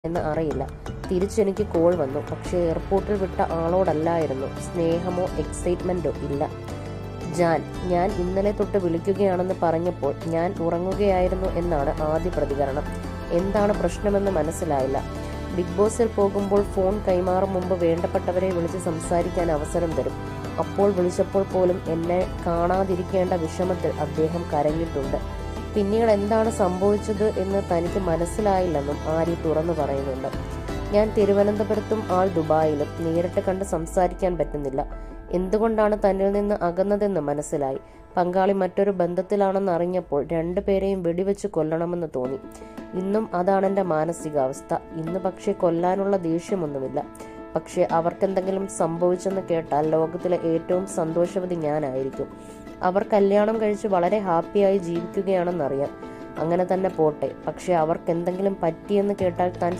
എന്ന് അറിയില്ല. തിരിച്ചെനിക്ക് കോൾ വന്നു. പക്ഷേ എയർപോർട്ടിൽ വിട്ട ആളോടല്ലായിരുന്നു. സ്നേഹമോ എക്സൈറ്റ്മെന്റോ ഇല്ല. ഞാൻ ഇന്നലെ തൊട്ട് വിളിക്കുകയാണെന്ന് പറഞ്ഞപ്പോൾ ഞാൻ ഉറങ്ങുകയായിരുന്നു എന്നാണ് ആദ്യ പ്രതികരണം. എന്താണ് പ്രശ്നമെന്ന് മനസ്സിലായില്ല. ബിഗ് ബോസിൽ പോകുമ്പോൾ ഫോൺ കൈമാറും മുമ്പ് വേണ്ടപ്പെട്ടവരെ വിളിച്ച് സംസാരിക്കാൻ അവസരം തരും. അപ്പോൾ വിളിച്ചപ്പോൾ പോലും എന്നെ കാണാതിരിക്കേണ്ട വിഷമത്തിൽ അദ്ദേഹം കരഞ്ഞിട്ടുണ്ട്. പിന്നീട് എന്താണ് സംഭവിച്ചത് എന്ന് തനിക്ക് മനസ്സിലായില്ലെന്നും ആര്യ തുറന്നു പറയുന്നുണ്ട്. ഞാൻ തിരുവനന്തപുരത്തും ആൾ ദുബായിലും. നേരിട്ട് കണ്ട് സംസാരിക്കാൻ പറ്റുന്നില്ല. എന്തുകൊണ്ടാണ് തന്നിൽ നിന്ന് അകന്നതെന്ന് മനസ്സിലായി. പങ്കാളി മറ്റൊരു ബന്ധത്തിലാണെന്ന് അറിഞ്ഞപ്പോൾ രണ്ടുപേരെയും വെടിവെച്ച് കൊല്ലണമെന്ന് തോന്നി. ഇന്നും അതാണെൻ്റെ മാനസികാവസ്ഥ. ഇന്ന് പക്ഷേ കൊല്ലാനുള്ള ദേഷ്യമൊന്നുമില്ല. പക്ഷേ അവർക്കെന്തെങ്കിലും സംഭവിച്ചെന്ന് കേട്ടാൽ ലോകത്തിലെ ഏറ്റവും സന്തോഷവതി ഞാനായിരിക്കും. അവർ കല്യാണം കഴിച്ച് വളരെ ഹാപ്പിയായി ജീവിക്കുകയാണെന്നറിയാം. അങ്ങനെ തന്നെ പോട്ടെ. പക്ഷേ അവർക്കെന്തെങ്കിലും പറ്റിയെന്ന് കേട്ടാൽ താൻ